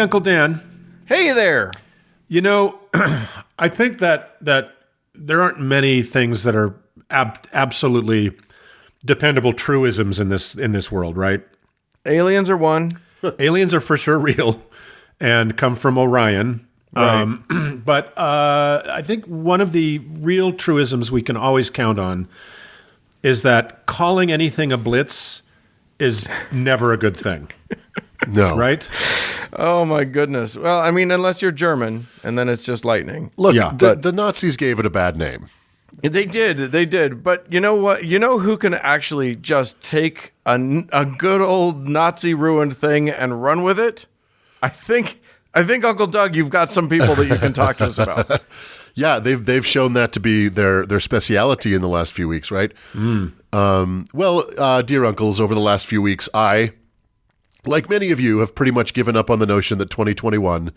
Uncle Dan. Hey there. You know, I think that there aren't many things that are absolutely dependable truisms in this world, right? Aliens are one. Aliens are for sure real and come from Orion. Right. But I think one of the real truisms we can always count on is that calling anything a blitz is never a good thing. No. Right? Oh, my goodness. Well, I mean, unless you're German, and then it's just lightning. Look, Yeah, the Nazis gave it a bad name. They did. But you know what? You know who can actually just take a good old Nazi-ruined thing and run with it? I think, Uncle Doug, you've got some people that you can talk to us about. Yeah, they've shown that to be their speciality in the last few weeks, right? Well, dear uncles, over the last few weeks, I, like many of you, have pretty much given up on the notion that 2021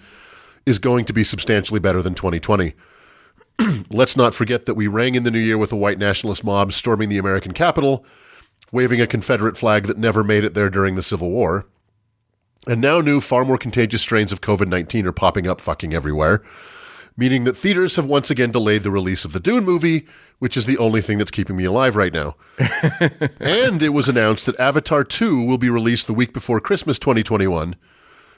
is going to be substantially better than 2020. Let's not forget that we rang in the new year with a white nationalist mob storming the American Capitol, waving a Confederate flag that never made it there during the Civil War. And now new, far more contagious strains of COVID-19 are popping up fucking everywhere, meaning that theaters have once again delayed the release of the Dune movie, which is the only thing that's keeping me alive right now. And it was announced that Avatar 2 will be released the week before Christmas 2021,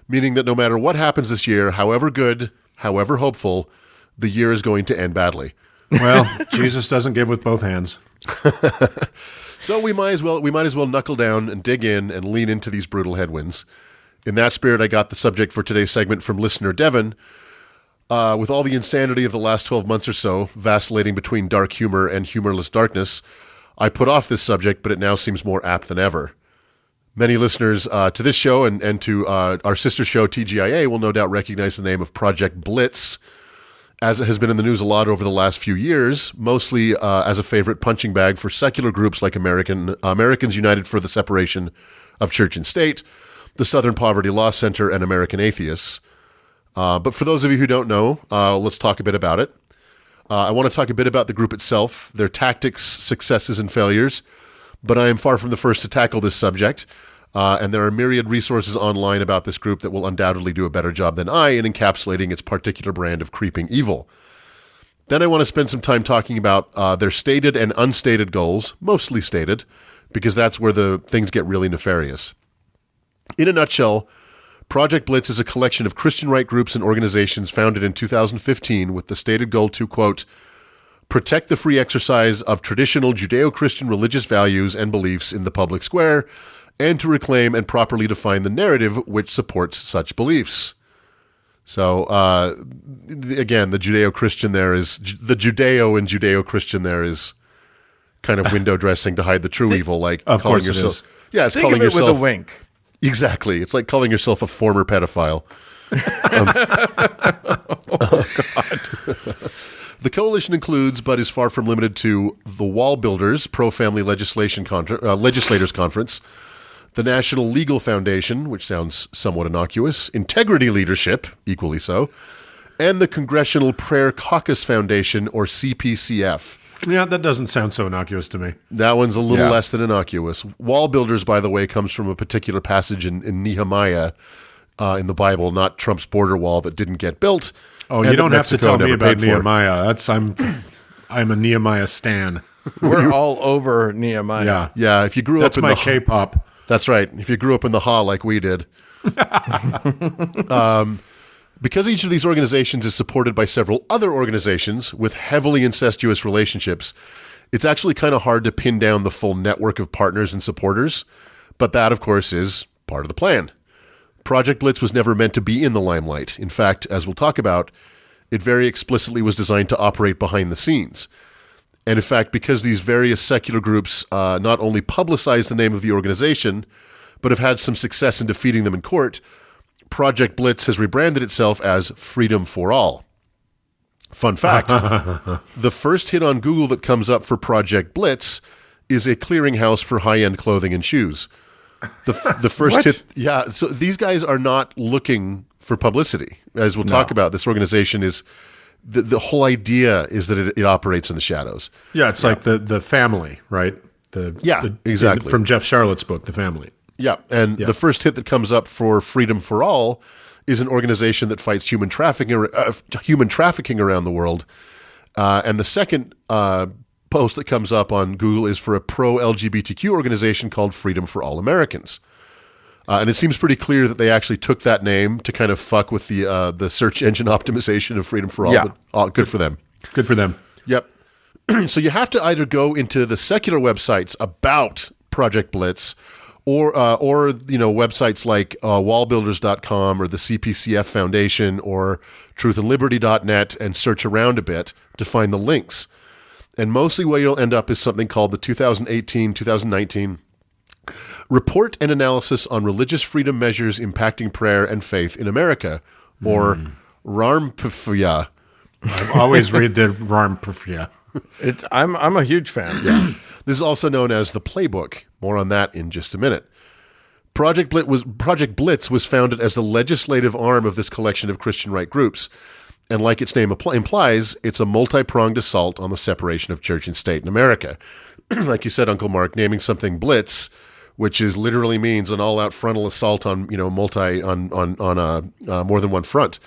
meaning that no matter what happens this year, however good, however hopeful, the year is going to end badly. Well, Jesus doesn't give with both hands. So we might as well knuckle down and dig in and lean into these brutal headwinds. In that spirit, I got the subject for today's segment from listener Devin. With all the insanity of the last 12 months or so, vacillating between dark humor and humorless darkness, I put off this subject, but it now seems more apt than ever. Many listeners to this show and to our sister show, TGIA, will no doubt recognize the name of Project Blitz, as it has been in the news a lot over the last few years, mostly as a favorite punching bag for secular groups like Americans United for the Separation of Church and State, the Southern Poverty Law Center, and American Atheists. But for those of you who don't know, let's talk a bit about it. I want to talk a bit about the group itself, their tactics, successes, and failures, but I am far from the first to tackle this subject, and there are myriad resources online about this group that will undoubtedly do a better job than I in encapsulating its particular brand of creeping evil. Then I want to spend some time talking about their stated and unstated goals, mostly stated, because that's where the things get really nefarious. In a nutshell, Project Blitz is a collection of Christian right groups and organizations founded in 2015 with the stated goal to, quote, protect the free exercise of traditional Judeo-Christian religious values and beliefs in the public square, and to reclaim and properly define the narrative which supports such beliefs. So, again, the Judeo-Christian there is, the Judeo and Judeo-Christian there is kind of window dressing to hide the true evil, like of calling course yourself. it is. Yeah, it's Think calling of it yourself with a wink. Exactly. It's like calling yourself a former pedophile. Oh, God. The coalition includes, but is far from limited to, the Wall Builders Pro-Family Legislators Conference, the National Legal Foundation, which sounds somewhat innocuous, Integrity Leadership, equally so, and the Congressional Prayer Caucus Foundation, or CPCF. Yeah, that doesn't sound so innocuous to me. That one's a little less than innocuous. Wall builders, by the way, comes from a particular passage in Nehemiah in the Bible, not Trump's border wall that didn't get built. Oh, you don't have to tell me about Nehemiah. I'm a Nehemiah stan. We're all over Nehemiah. Yeah, Yeah, if you grew that's up in my the K-pop. That's right. If you grew up in the Ha like we did. Because each of these organizations is supported by several other organizations with heavily incestuous relationships, it's actually kind of hard to pin down the full network of partners and supporters, but that, of course, is part of the plan. Project Blitz was never meant to be in the limelight. In fact, as we'll talk about, it very explicitly was designed to operate behind the scenes. And in fact, because these various secular groups not only publicize the name of the organization, but have had some success in defeating them in court, Project Blitz has rebranded itself as Freedom for All. Fun fact, the first hit on Google that comes up for Project Blitz is a clearinghouse for high-end clothing and shoes. The first hit, yeah, so these guys are not looking for publicity. As we'll talk about, this organization is, the whole idea is that it operates in the shadows. Yeah, it's like the family, right? Exactly. From Jeff Charlotte's book, The Family. Yeah, and the first hit that comes up for Freedom for All is an organization that fights human trafficking around the world. And the second post that comes up on Google is for a pro-LGBTQ organization called Freedom for All Americans. And it seems pretty clear that they actually took that name to kind of fuck with the search engine optimization of Freedom for All. Yeah. But, good for them. Good for them. Yep. So you have to either go into the secular websites about Project Blitz or websites like wallbuilders.com or the CPCF Foundation or truthandliberty.net and search around a bit to find the links. And mostly where you'll end up is something called the 2018-2019 Report and Analysis on Religious Freedom Measures Impacting Prayer and Faith in America, or RARMPFYA. I always read the RARMPFYA. I'm a huge fan. Yeah. This is also known as the Playbook. More on that in just a minute. Project Blitz was founded as the legislative arm of this collection of Christian right groups. And like its name implies, it's a multi-pronged assault on the separation of church and state in America. Like you said, Uncle Mark, naming something Blitz, which is literally means an all-out frontal assault on more than one front,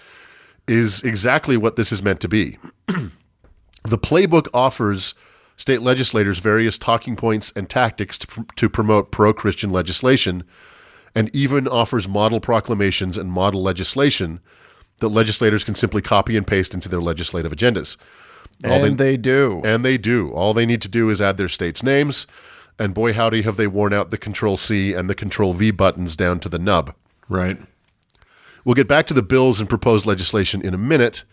is exactly what this is meant to be. The Playbook offers state legislators various talking points and tactics to promote pro-Christian legislation, and even offers model proclamations and model legislation that legislators can simply copy and paste into their legislative agendas. They do. And they do. All they need to do is add their state's names, and boy howdy have they worn out the Control-C and the Control-V buttons down to the nub. Right. We'll get back to the bills and proposed legislation in a minute.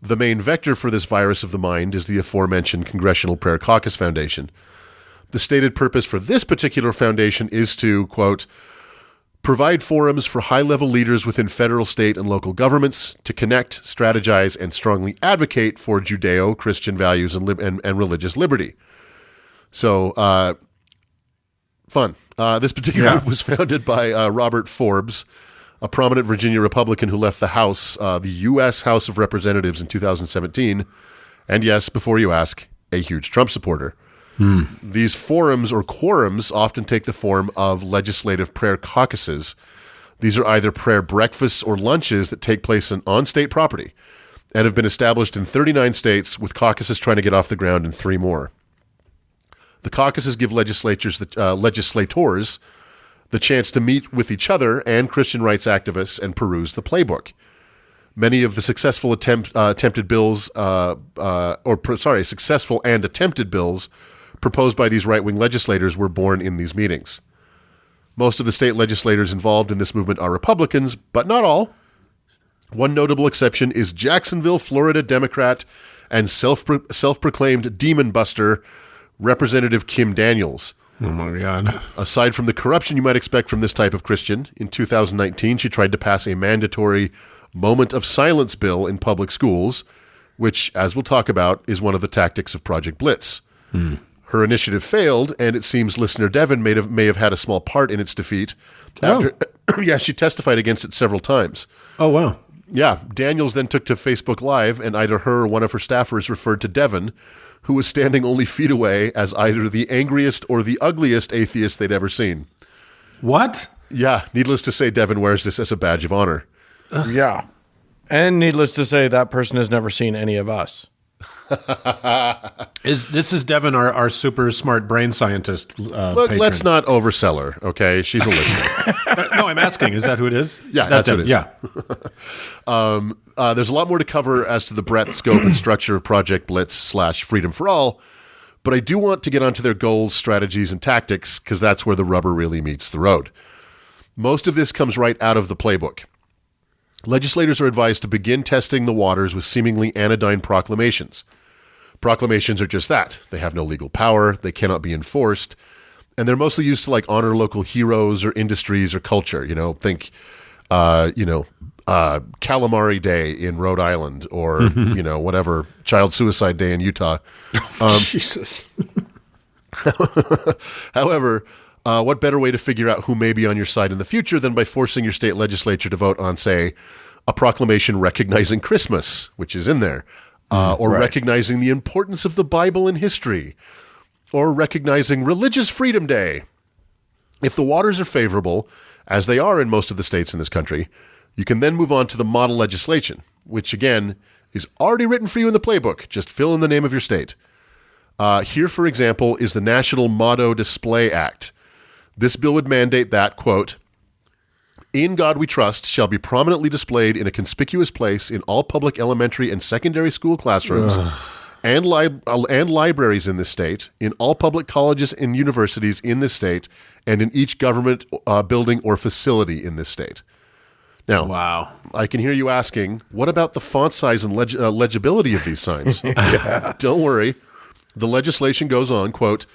The main vector for this virus of the mind is the aforementioned Congressional Prayer Caucus Foundation. The stated purpose for this particular foundation is to, quote, provide forums for high-level leaders within federal, state, and local governments to connect, strategize, and strongly advocate for Judeo-Christian values and religious liberty. So, fun. This particular group was founded by Robert Forbes, a prominent Virginia Republican who left the House, the U.S. House of Representatives in 2017, and yes, before you ask, a huge Trump supporter. These forums or quorums often take the form of legislative prayer caucuses. These are either prayer breakfasts or lunches that take place on state property and have been established in 39 states, with caucuses trying to get off the ground in 3 more. The caucuses give legislators the chance to meet with each other and Christian rights activists and peruse the playbook. Many of the successful attempted bills proposed by these right-wing legislators were born in these meetings. Most of the state legislators involved in this movement are Republicans, but not all. One notable exception is Jacksonville, Florida Democrat and self-proclaimed demon buster, Representative Kim Daniels. Oh, my God. Aside from the corruption you might expect from this type of Christian, in 2019 she tried to pass a mandatory moment of silence bill in public schools, which, as we'll talk about, is one of the tactics of Project Blitz. Her initiative failed, and it seems listener Devin may have had a small part in its defeat. She testified against it several times. Oh, wow. Yeah, Daniels then took to Facebook Live, and either her or one of her staffers referred to Devin, who was standing only feet away, as either the angriest or the ugliest atheist they'd ever seen. What? Yeah, needless to say, Devin wears this as a badge of honor. Yeah. And needless to say, that person has never seen any of us. This is Devin, our super smart brain scientist. Look, patron. let's not oversell her, okay? She's a listener. No, I'm asking. Is that who it is? Yeah, that's who it is. Yeah. There's a lot more to cover as to the breadth, scope, and structure of Project Blitz / Freedom for All, but I do want to get onto their goals, strategies, and tactics, because that's where the rubber really meets the road. Most of this comes right out of the playbook. Legislators are advised to begin testing the waters with seemingly anodyne proclamations. Proclamations are just that. They have no legal power, they cannot be enforced, and they're mostly used to honor local heroes or industries or culture. Think Calamari Day in Rhode Island, or whatever, Child Suicide Day in Utah. Jesus. However, what better way to figure out who may be on your side in the future than by forcing your state legislature to vote on, say, a proclamation recognizing Christmas, which is in there, or recognizing the importance of the Bible in history, or recognizing Religious Freedom Day. If the waters are favorable, as they are in most of the states in this country, You can then move on to the model legislation, which again is already written for you in the playbook. Just fill in the name of your state. Here, for example, is the National Motto Display Act. This bill would mandate that, quote, "In God We Trust shall be prominently displayed in a conspicuous place in all public elementary and secondary school classrooms and libraries in this state, in all public colleges and universities in this state, and in each government building or facility in this state." Now, Wow. I can hear you asking, what about the font size and legibility of these signs? Don't worry. The legislation goes on, quote,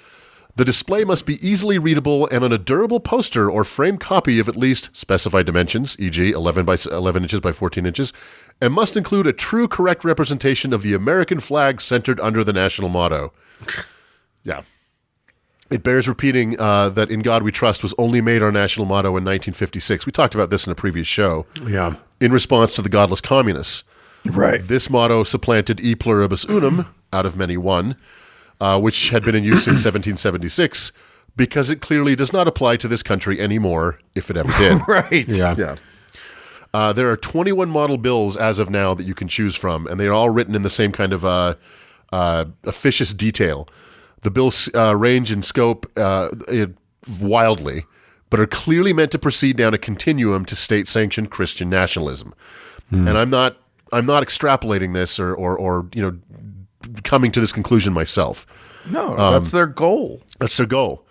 "The display must be easily readable and on a durable poster or framed copy of at least specified dimensions, e.g. 11 by 11 inches by 14 inches, and must include a true correct representation of the American flag centered under the national motto." Yeah. It bears repeating that "In God We Trust" was only made our national motto in 1956. We talked about this in a previous show. Yeah. In response to the godless communists. Right. This motto supplanted "E pluribus unum," out of many one, which had been in use since 1776, because it clearly does not apply to this country anymore, if it ever did. Right. Yeah. There are 21 model bills as of now that you can choose from, and they are all written in the same kind of officious detail. The bills range in scope wildly, but are clearly meant to proceed down a continuum to state-sanctioned Christian nationalism. And I'm not extrapolating this or coming to this conclusion myself. No, that's their goal. That's their goal.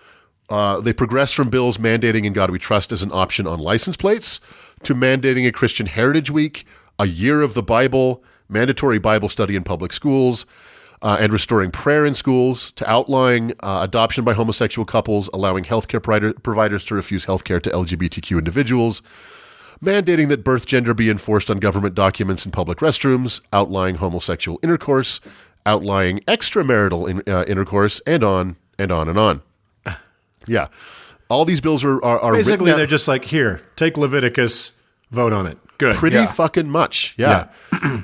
They progress from bills mandating "In God We Trust" as an option on license plates to mandating a Christian Heritage Week, a year of the Bible, mandatory Bible study in public schools, and restoring prayer in schools, to outlawing adoption by homosexual couples, allowing healthcare providers to refuse healthcare to LGBTQ individuals, mandating that birth gender be enforced on government documents in public restrooms, outlawing homosexual intercourse, outlawing extramarital intercourse, and on and on and on. Yeah. All these bills are Basically, written they're just like, here, take Leviticus, vote on it. Good. pretty fucking much. Yeah.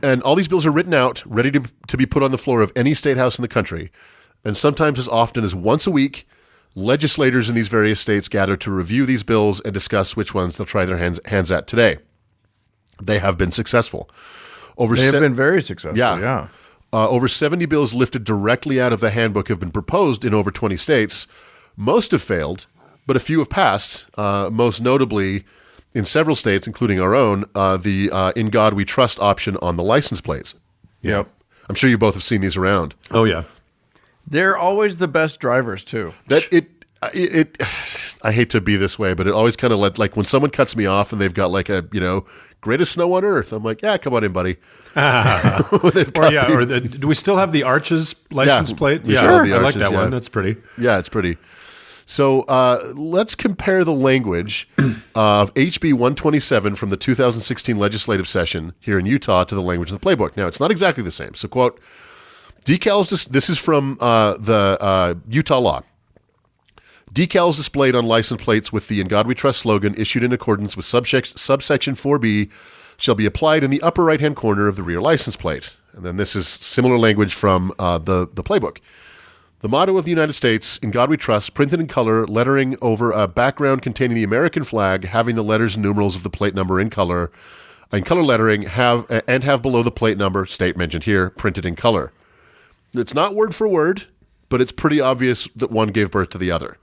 And all these bills are written out, ready to be put on the floor of any state house in the country. And sometimes as often as once a week, legislators in these various states gather to review these bills and discuss which ones they'll try their hands at today. They have been successful. They have been very successful, yeah. Over 70 bills lifted directly out of the handbook have been proposed in over 20 states. Most have failed, but a few have passed, most notably in several states, including our own, the "In God We Trust" option on the license plates. Yep. I'm sure you both have seen these around. Oh, yeah. They're always the best drivers, too. That it I hate to be this way, but it always kind of like when someone cuts me off and they've got like a, greatest snow on earth. I'm like, yeah, come on in, buddy. Do we still have the Arches license plate? we still have the I like Arches, that yeah. one. That's pretty. Yeah, it's pretty. So let's compare the language of HB 127 from the 2016 legislative session here in Utah to the language of the playbook. Now, it's not exactly the same. So, quote, decals, this is from the Utah law. Decals displayed on license plates with the "In God We Trust" slogan issued in accordance with subsection 4B shall be applied in the upper right-hand corner of the rear license plate. And then this is similar language from the playbook. The motto of the United States, "In God We Trust," printed in color, lettering over a background containing the American flag, having the letters and numerals of the plate number in color lettering, have below the plate number, state mentioned here, printed in color. It's not word for word, but it's pretty obvious that one gave birth to the other.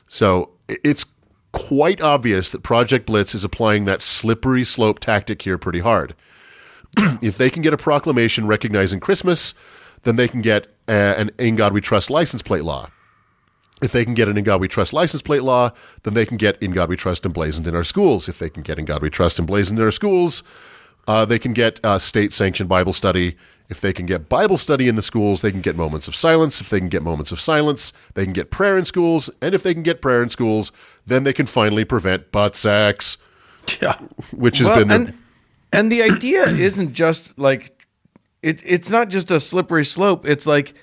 So it's quite obvious that Project Blitz is applying that slippery slope tactic here pretty hard. If they can get a proclamation recognizing Christmas, then they can get an "In God We Trust" license plate law. If they can get an "In God We Trust" license plate law, then they can get "In God We Trust" emblazoned in our schools. If they can get "In God We Trust" emblazoned in our schools, they can get state-sanctioned Bible study. If they can get Bible study in the schools, they can get moments of silence. If they can get moments of silence, they can get prayer in schools. And if they can get prayer in schools, then they can finally prevent butt sex. Yeah. Which has been And the idea isn't just like it's not just a slippery slope. It's like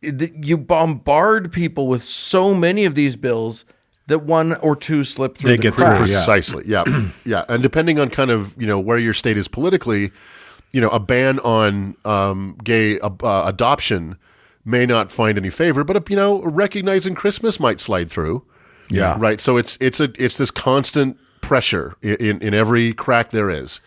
you bombard people with so many of these bills that one or two slip through They the get through, cracks. Precisely. Yeah. Yeah. And depending on kind of, where your state is politically, a ban on gay adoption may not find any favor, but recognizing Christmas might slide through. Yeah. Right. So it's this constant pressure in every crack there is.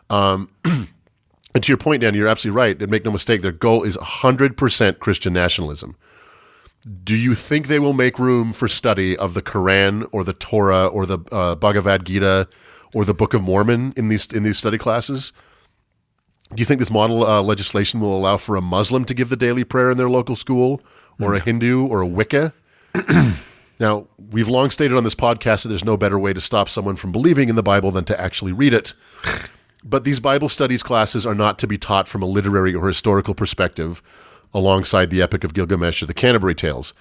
And to your point, Dan, you're absolutely right. And make no mistake, their goal is 100% Christian nationalism. Do you think they will make room for study of the Quran or the Torah or the Bhagavad Gita or the Book of Mormon in these study classes? Do you think this model legislation will allow for a Muslim to give the daily prayer in their local school, or a Hindu or a Wicca? Now, we've long stated on this podcast that there's no better way to stop someone from believing in the Bible than to actually read it. But these Bible studies classes are not to be taught from a literary or historical perspective alongside the Epic of Gilgamesh or the Canterbury Tales.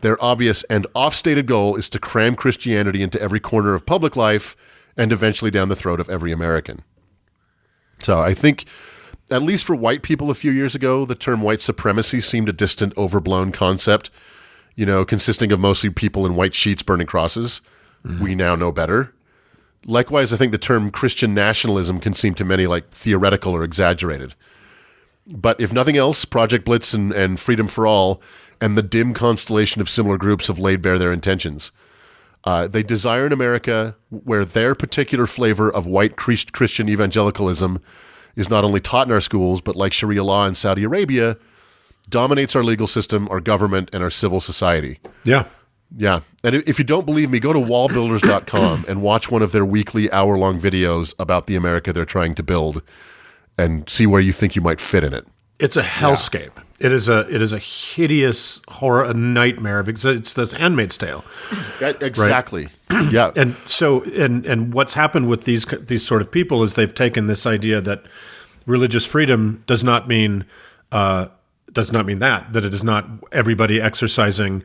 Their obvious and oft-stated goal is to cram Christianity into every corner of public life and eventually down the throat of every American. So I think, at least for white people a few years ago, the term white supremacy seemed a distant, overblown concept, consisting of mostly people in white sheets burning crosses. Mm-hmm. We now know better. Likewise, I think the term Christian nationalism can seem to many like theoretical or exaggerated. But if nothing else, Project Blitz and Freedom for All and the dim constellation of similar groups have laid bare their intentions. They desire an America where their particular flavor of white Christian evangelicalism is not only taught in our schools, but like Sharia law in Saudi Arabia, dominates our legal system, our government, and our civil society. Yeah. Yeah. And if you don't believe me, go to wallbuilders.com and watch one of their weekly hour-long videos about the America they're trying to build and see where you think you might fit in it. It's a hellscape. Yeah. It is a hideous horror, a nightmare. It's this Handmaid's Tale. Exactly. Right? Yeah. And so, and what's happened with these sort of people is they've taken this idea that religious freedom does not mean that it is not everybody exercising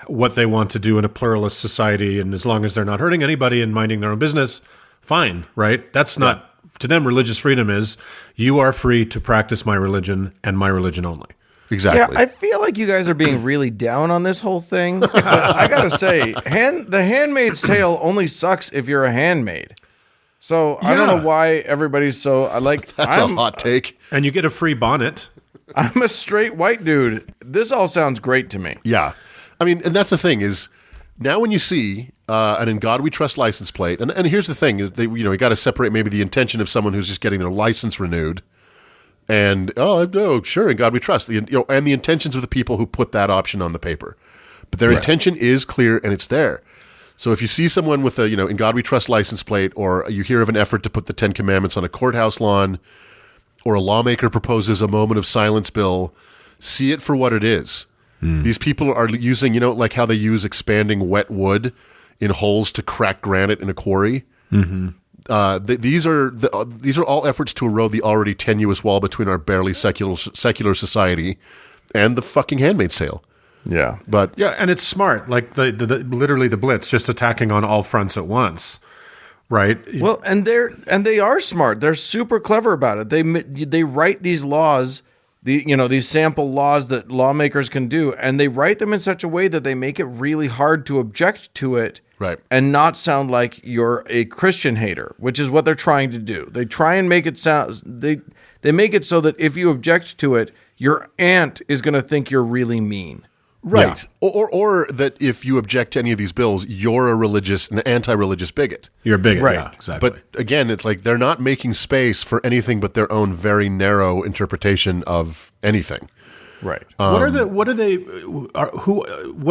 what they want to do in a pluralist society, and as long as they're not hurting anybody and minding their own business, fine, right? That's not to them. Religious freedom is you are free to practice my religion and my religion only. Exactly. Yeah, I feel like you guys are being really down on this whole thing. But I gotta say, The Handmaid's Tale only sucks if you're a handmaid. So I don't know why everybody's so like. That's a hot take. And you get a free bonnet. I'm a straight white dude. This all sounds great to me. Yeah, I mean, and that's the thing is, now when you see an "In God We Trust" license plate, and here's the thing: is you got to separate maybe the intention of someone who's just getting their license renewed. And sure, in God we trust. And the intentions of the people who put that option on the paper, but their intention is clear and it's there. So if you see someone with a in God we trust license plate, or you hear of an effort to put the 10 Commandments on a courthouse lawn, or a lawmaker proposes a moment of silence bill, see it for what it is. These people are using like how they use expanding wet wood in holes to crack granite in a quarry. Mm-hmm. These are all efforts to erode the already tenuous wall between our barely secular society and the fucking Handmaid's Tale. Yeah, but and it's smart. Like the literally the Blitz, just attacking on all fronts at once, right? Well, and they are smart. They're super clever about it. They write these laws, these sample laws that lawmakers can do, and they write them in such a way that they make it really hard to object to it. Right. And not sound like you're a Christian hater, which is what they're trying to do. They try and make it sound they make it so that if you object to it, your aunt is going to think you're really mean. Right. Yeah. Or that if you object to any of these bills, you're an anti-religious bigot. You're a bigot, right? Yeah, exactly. But again, it's like they're not making space for anything but their own very narrow interpretation of anything. Right. What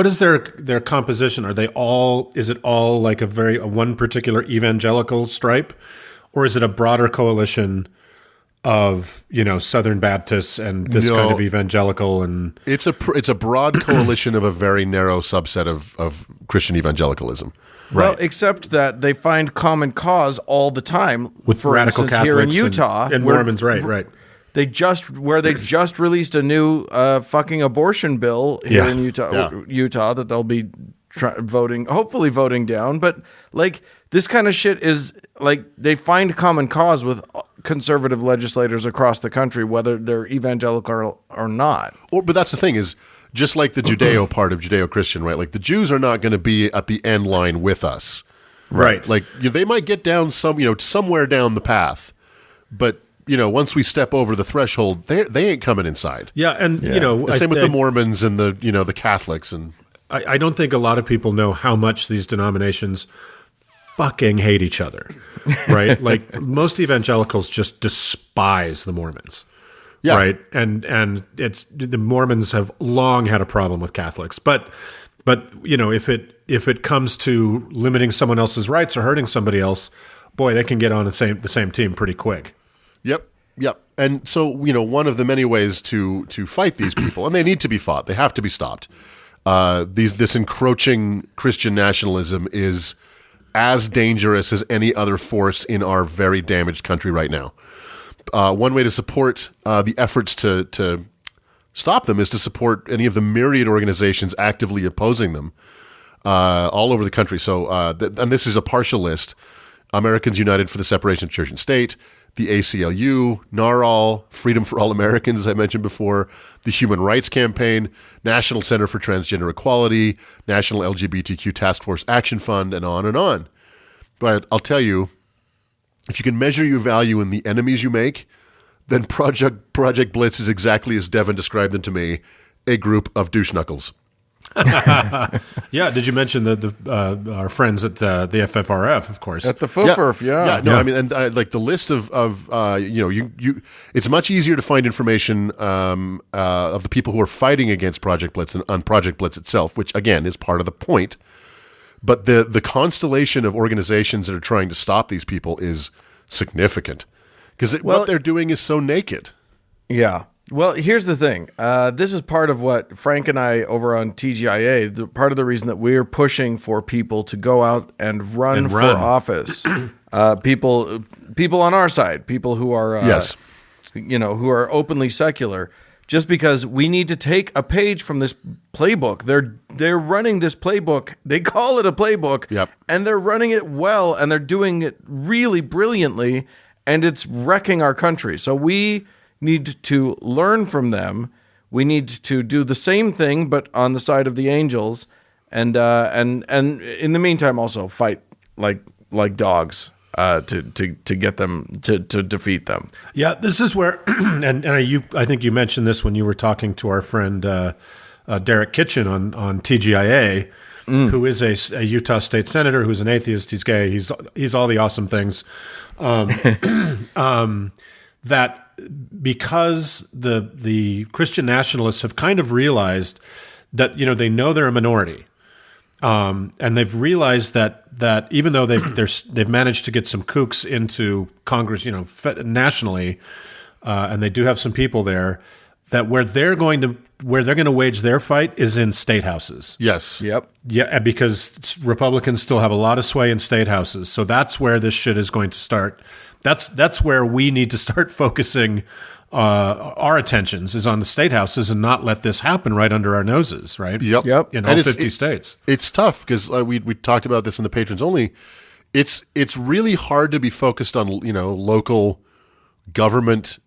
is their composition? Is it all like a one particular evangelical stripe, or is it a broader coalition of, Southern Baptists and this kind of evangelical? And it's a broad coalition of a very narrow subset of Christian evangelicalism. Well, except that they find common cause all the time with for radical instance, Catholics here in Utah and Mormons, right. They just released a new fucking abortion bill here in Utah that they'll be hopefully voting down. But like this kind of shit is like they find common cause with conservative legislators across the country, whether they're evangelical or not. But that's the thing is, just like the Judeo part of Judeo-Christian, right? Like the Jews are not going to be at the end line with us, right? Like they might get down somewhere down the path, but. Once we step over the threshold, they ain't coming inside. Yeah, and same with the Mormons and the Catholics, and I don't think a lot of people know how much these denominations fucking hate each other, right? Like most evangelicals just despise the Mormons. Yeah. Right. And it's the Mormons have long had a problem with Catholics. But if it comes to limiting someone else's rights or hurting somebody else, boy, they can get on the same team pretty quick. Yep. And so, one of the many ways to fight these people, and they need to be fought, they have to be stopped. This encroaching Christian nationalism is as dangerous as any other force in our very damaged country right now. One way to support the efforts to stop them is to support any of the myriad organizations actively opposing them all over the country. So, and this is a partial list: Americans United for the Separation of Church and State, the ACLU, NARAL, Freedom for All Americans, as I mentioned before, the Human Rights Campaign, National Center for Transgender Equality, National LGBTQ Task Force Action Fund, and on and on. But I'll tell you, if you can measure your value in the enemies you make, then Project Blitz is exactly as Devin described them to me, a group of douche knuckles. Yeah, did you mention our friends at the FFRF, of course? At the FFRF, yeah. No, I mean, and like the list of it's much easier to find information of the people who are fighting against Project Blitz and on Project Blitz itself, which again is part of the point. But the constellation of organizations that are trying to stop these people is significant because what they're doing is so naked. Yeah. Well, here's the thing. This is part of what Frank and I over on TGIA, part of the reason that we're pushing for people to go out and run for office. People on our side, people who are, who are openly secular. Just because we need to take a page from this playbook. They're running this playbook. They call it a playbook, and they're running it well, and they're doing it really brilliantly, and it's wrecking our country. So we need to learn from them. We need to do the same thing, but on the side of the angels, and in the meantime also fight like dogs. To get them to defeat them. Yeah, this is where, I think you mentioned this when you were talking to our friend Derek Kitchen on TGIA, who is a Utah state senator who's an atheist. He's gay. He's all the awesome things. That because the Christian nationalists have kind of realized that they know they're a minority. And they've realized that even though they've managed to get some kooks into Congress, nationally, and they do have some people there, that where they're going to wage their fight is in state houses. Yes. Yep. Yeah, because Republicans still have a lot of sway in state houses. So that's where this shit is going to start. That's where we need to start focusing our attentions is on the state houses and not let this happen right under our noses, right? Yep. In all 50 states. It's tough because we talked about this in the patrons only. It's really hard to be focused on local government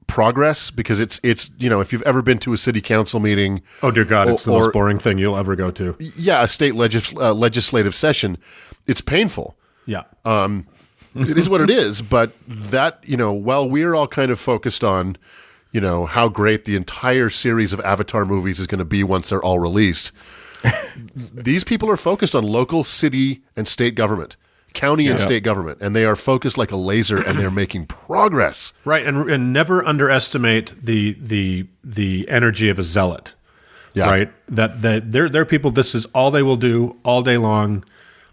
progress because it's if you've ever been to a city council meeting, oh dear God, it's the most boring thing you'll ever go to. Yeah, a state legislative session, it's painful. Yeah. It is what it is, but that, while we're all kind of focused on, how great the entire series of Avatar movies is going to be once they're all released, these people are focused on local city and state government, county and state government, and they are focused like a laser, and they're making progress. Right, and never underestimate the energy of a zealot. Yeah. Right, that they're people. This is all they will do all day long.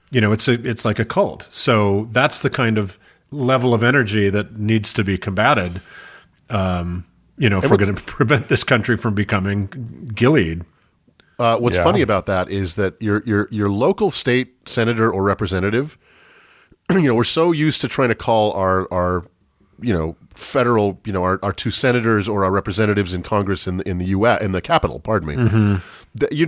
It's like a cult. So that's the kind of level of energy that needs to be combated. If we're going to prevent this country from becoming Gilead. What's funny about that is that your local state senator or representative, we're so used to trying to call our federal, our two senators or our representatives in Congress in the U.S. in the Capitol. Pardon me. Mm-hmm.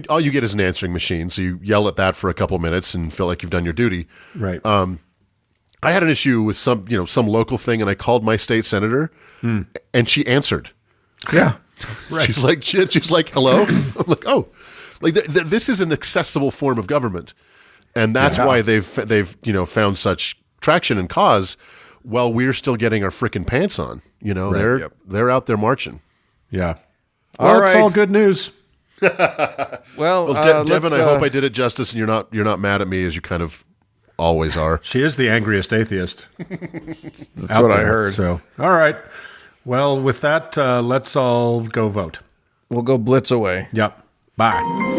All you get is an answering machine, so you yell at that for a couple of minutes and feel like you've done your duty. Right. I had an issue with some local thing, and I called my state senator, and she answered. Yeah. Right. She's like, hello. I'm like, oh, like this is an accessible form of government, and that's why they've found such traction and cause. While we're still getting our frickin' pants on, they're out there marching. Yeah. Well, it's all good news. Well, Devin, I hope I did it justice, and you're not mad at me as you kind of always are. She is the angriest atheist. That's what I heard. So, all right. Well, with that, let's all go vote. We'll go blitz away. Yep. Bye.